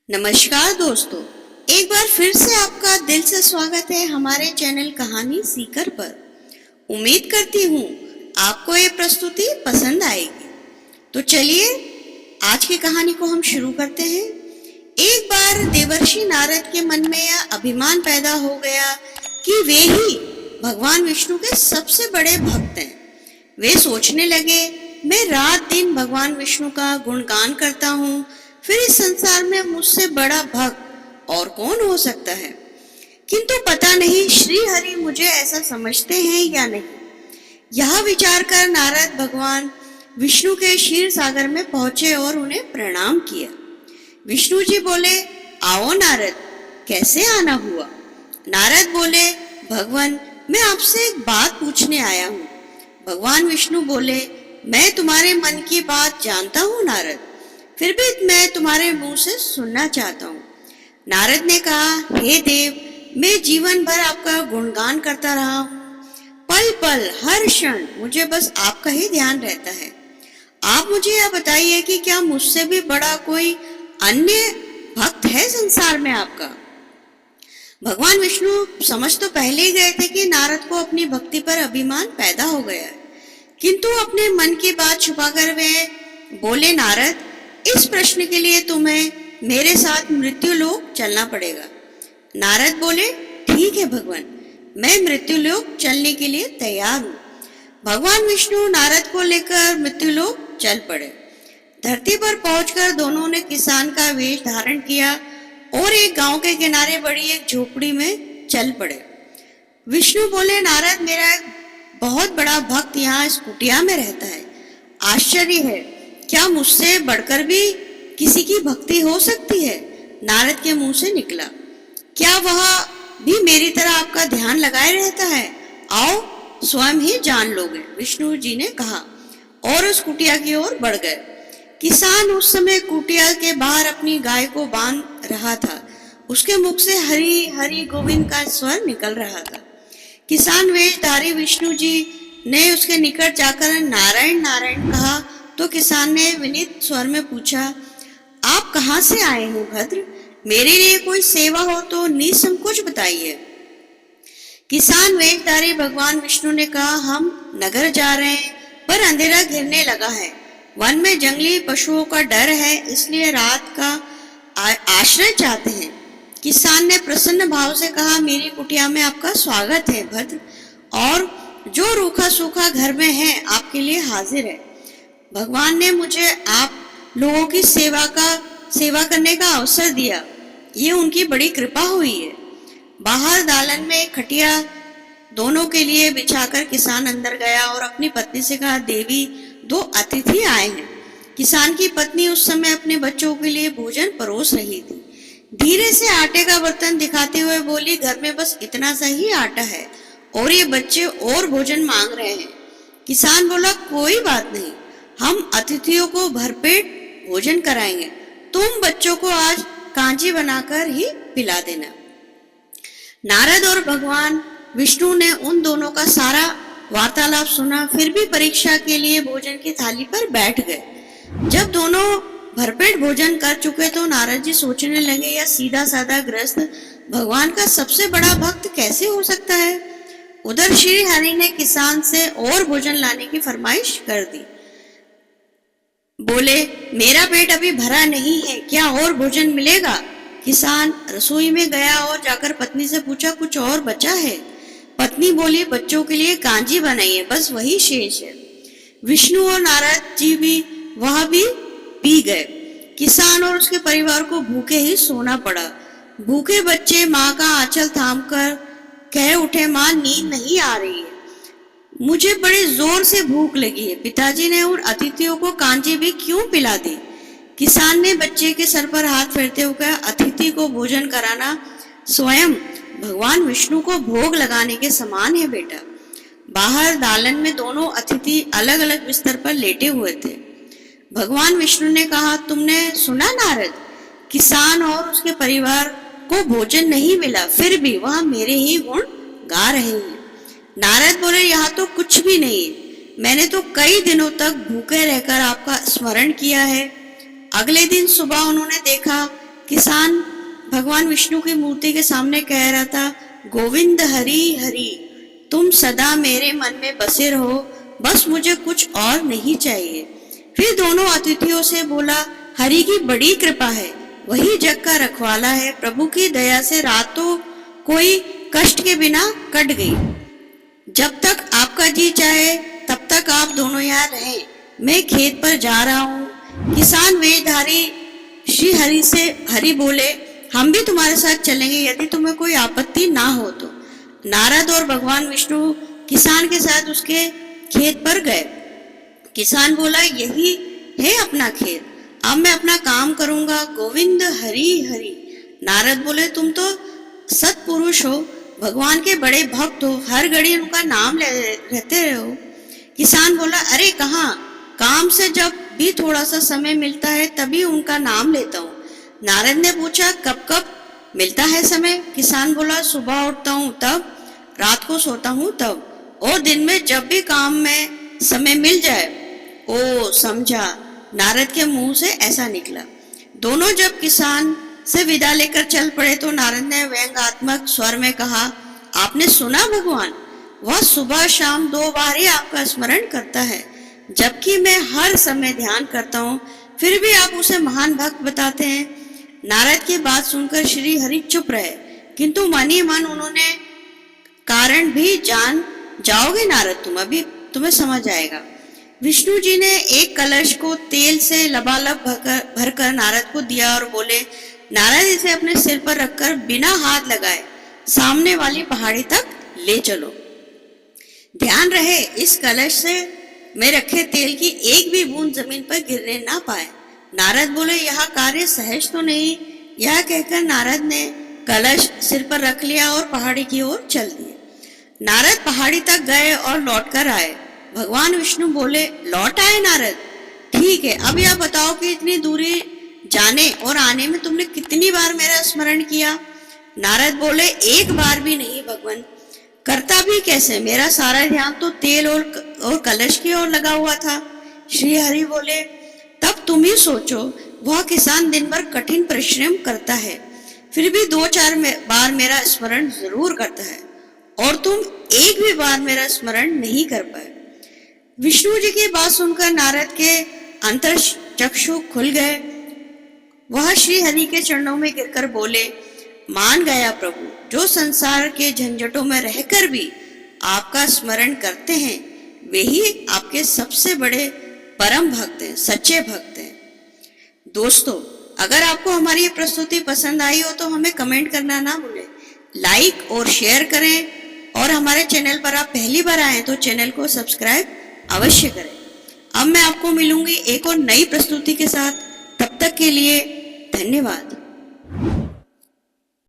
नमस्कार दोस्तों, एक बार फिर से आपका दिल से स्वागत है हमारे चैनल कहानी सीकर पर। उम्मीद करती हूँ आपको ये प्रस्तुति पसंद आएगी। तो चलिए आज की कहानी को हम शुरू करते हैं। एक बार देवर्षि नारद के मन में यह अभिमान पैदा हो गया कि वे ही भगवान विष्णु के सबसे बड़े भक्त हैं। वे सोचने लगे, मैं रात दिन भगवान विष्णु का गुणगान करता हूँ, फिर इस संसार में मुझसे बड़ा भक्त और कौन हो सकता है। किंतु पता नहीं श्री हरि मुझे ऐसा समझते हैं या नहीं। यह विचार कर नारद भगवान विष्णु के क्षीर सागर में पहुंचे और उन्हें प्रणाम किया। विष्णु जी बोले, आओ नारद, कैसे आना हुआ। नारद बोले, भगवान मैं आपसे एक बात पूछने आया हूँ। भगवान विष्णु बोले, मैं तुम्हारे मन की बात जानता हूँ नारद, फिर भी मैं तुम्हारे मुंह से सुनना चाहता हूँ। नारद ने कहा, हे देव, मैं जीवन भर आपका गुणगान करता रहा हूँ। पल पल हर क्षण मुझे बस आपका ही ध्यान रहता है। आप मुझे यह बताइए कि क्या मुझसे भी बड़ा कोई अन्य भक्त है संसार में आपका। भगवान विष्णु समझ तो पहले ही गए थे कि नारद को अपनी भक्ति पर अभिमान पैदा हो गया है, किंतु अपने मन की बात छुपाकर वे बोले, नारद, इस प्रश्न के लिए तुम्हें मेरे साथ मृत्यु लोक चलना पड़ेगा। नारद बोले, ठीक है भगवान, मैं मृत्यु लोक चलने के लिए तैयार हूँ। भगवान विष्णु नारद को लेकर मृत्यु लोक चल पड़े। धरती पर पहुंचकर दोनों ने किसान का वेश धारण किया और एक गांव के किनारे बड़ी एक झोपड़ी में चल पड़े। विष्णु बोले, नारद, मेरा एक बहुत बड़ा भक्त यहाँ इस कुटिया में रहता है। आश्चर्य है, क्या मुझसे बढ़कर भी किसी की भक्ति हो सकती है। नारद के मुंह से निकला, क्या वह भी मेरी तरह आपका ध्यान लगाए रहता है। आओ स्वयं ही जान लोगे, विष्णु जी ने कहा और उस कुटिया की ओर बढ़ गए। किसान उस समय कुटिया के बाहर अपनी गाय को बांध रहा था। उसके मुख से हरि हरि गोविंद का स्वर निकल रहा था। किसान वेशधारी विष्णु जी ने उसके निकट जाकर नारायण नारायण कहा तो किसान ने विनीत स्वर में पूछा, आप कहाँ से आए हैं भद्र, मेरे लिए कोई सेवा हो तो निसंकोच बताइए। किसान वेशधारी भगवान विष्णु ने कहा, हम नगर जा रहे हैं पर अंधेरा घिरने लगा है। वन में जंगली पशुओं का डर है, इसलिए रात का आश्रय चाहते हैं। किसान ने प्रसन्न भाव से कहा, मेरी कुटिया में आपका स्वागत है भद्र, और जो रूखा सूखा घर में है आपके लिए हाजिर है। भगवान ने मुझे आप लोगों की सेवा करने का अवसर दिया, ये उनकी बड़ी कृपा हुई है। बाहर दालन में एक खटिया दोनों के लिए बिछाकर किसान अंदर गया और अपनी पत्नी से कहा, देवी, दो अतिथि आए हैं। किसान की पत्नी उस समय अपने बच्चों के लिए भोजन परोस रही थी। धीरे से आटे का बर्तन दिखाते हुए बोली, घर में बस इतना सा ही आटा है और ये बच्चे और भोजन मांग रहे हैं। किसान बोला, कोई बात नहीं, हम अतिथियों को भरपेट भोजन कराएंगे, तुम बच्चों को आज कांजी बनाकर ही पिला देना। नारद और भगवान विष्णु ने उन दोनों का सारा वार्तालाप सुना, फिर भी परीक्षा के लिए भोजन की थाली पर बैठ गए। जब दोनों भरपेट भोजन कर चुके तो नारद जी सोचने लगे, यह सीधा साधा गृहस्थ भगवान का सबसे बड़ा भक्त कैसे हो सकता है। उधर श्री हरि ने किसान से और भोजन लाने की फरमाइश कर दी। बोले, मेरा पेट अभी भरा नहीं है, क्या और भोजन मिलेगा। किसान रसोई में गया और जाकर पत्नी से पूछा, कुछ और बचा है। पत्नी बोली, बच्चों के लिए कांजी बनाइए, बस वही शेष है। विष्णु और नारद जी भी वहां भी पी गए। किसान और उसके परिवार को भूखे ही सोना पड़ा। भूखे बच्चे माँ का आंचल थामकर कह उठे, माँ, नींद नहीं आ रही है, मुझे बड़े जोर से भूख लगी है। पिताजी ने उन अतिथियों को कांजी भी क्यों पिला दी। किसान ने बच्चे के सर पर हाथ फेरते हुए कहा, अतिथि को भोजन कराना स्वयं भगवान विष्णु को भोग लगाने के समान है बेटा। बाहर दालन में दोनों अतिथि अलग अलग बिस्तर पर लेटे हुए थे। भगवान विष्णु ने कहा, तुमने सुना नारद, किसान और उसके परिवार को भोजन नहीं मिला, फिर भी वह मेरे ही गुण गा रहे हैं। नारद बोले, यहाँ तो कुछ भी नहीं, मैंने तो कई दिनों तक भूखे रहकर आपका स्मरण किया है। अगले दिन सुबह उन्होंने देखा किसान भगवान विष्णु की मूर्ति के सामने कह रहा था, गोविंद हरि हरि, तुम सदा मेरे मन में बसे रहो, बस मुझे कुछ और नहीं चाहिए। फिर दोनों अतिथियों से बोला, हरि की बड़ी कृपा है, वही जग का रखवाला है, प्रभु की दया से रात तो कोई कष्ट के बिना कट गई। जब तक आपका जी चाहे तब तक आप दोनों यहाँ रहें, मैं खेत पर जा रहा हूँ। किसान वेशधारी श्री हरि से हरि बोले, हम भी तुम्हारे साथ चलेंगे यदि तुम्हें कोई आपत्ति ना हो तो। नारद और भगवान विष्णु किसान के साथ उसके खेत पर गए। किसान बोला, यही है अपना खेत, अब मैं अपना काम करूंगा, गोविंद हरि हरि। नारद बोले, तुम तो सत्पुरुष हो, भगवान के बड़े भक्त हो, हर घड़ी उनका नाम रहते रहो। किसान बोला, अरे कहाँ, काम से जब भी थोड़ा सा समय मिलता है तभी उनका नाम लेता हूँ। नारद ने पूछा, कब कब मिलता है समय? किसान बोला, सुबह उठता हूँ तब, रात को सोता हूँ तब, और दिन में जब भी काम में समय मिल जाए। ओ समझा, नारद के मुंह से ऐसा निकला। दोनों जब किसान से विदा लेकर चल पड़े तो नारद ने व्यंग्यात्मक स्वर में कहा, आपने सुना भगवान, वह सुबह शाम 2 बार ही आपका स्मरण करता है, जबकि मैं हर समय ध्यान करता हूँ, फिर भी आप उसे महान भक्त बताते हैं। नारद की बात सुनकर श्री हरि चुप रहे, किंतु मन ही मन उन्होंने कारण भी जान जाओगे नारद, तुम्हें समझ आएगा। विष्णु जी ने एक कलश को तेल से लबालब भरकर नारद को दिया और बोले, नारद इसे अपने सिर पर रखकर बिना हाथ लगाए सामने वाली पहाड़ी तक ले चलो। ध्यान रहे इस कलश से में रखे तेल की एक भी बूंद जमीन पर गिरने ना पाए। नारद बोले, यह कार्य सहज तो नहीं। यह कहकर नारद ने कलश सिर पर रख लिया और पहाड़ी की ओर चल दिए। नारद पहाड़ी तक गए और लौट कर आए। भगवान विष्णु बोले, लौट आए नारद, ठीक है, अब यह बताओ कि इतनी दूरी जाने और आने में तुमने कितनी बार मेरा स्मरण किया? नारद बोले, एक बार भी नहीं भगवान। करता भी कैसे? मेरा सारा ध्यान तो तेल और कलश की ओर लगा हुआ था। श्री हरि बोले, तब तुम ही सोचो, वह किसान दिन भर कठिन परिश्रम करता है, फिर भी 2-4 बार मेरा स्मरण जरूर करता है, और तुम एक भी बार मेरा स्मरण नहीं कर पाए। विष्णु जी की बात सुनकर नारद के अंतर चक्षु खुल गए। वह श्री हरि के चरणों में गिरकर बोले, मान गया प्रभु, जो संसार के झंझटों में रहकर भी आपका स्मरण करते हैं, वे ही आपके सबसे बड़े परम भक्त हैं, सच्चे भक्त हैं। दोस्तों, अगर आपको हमारी ये प्रस्तुति पसंद आई हो तो हमें कमेंट करना ना भूलें, लाइक और शेयर करें, और हमारे चैनल पर आप पहली बार आए तो चैनल को सब्सक्राइब अवश्य करें। अब मैं आपको मिलूंगी एक और नई प्रस्तुति के साथ, तब तक के लिए धन्यवाद।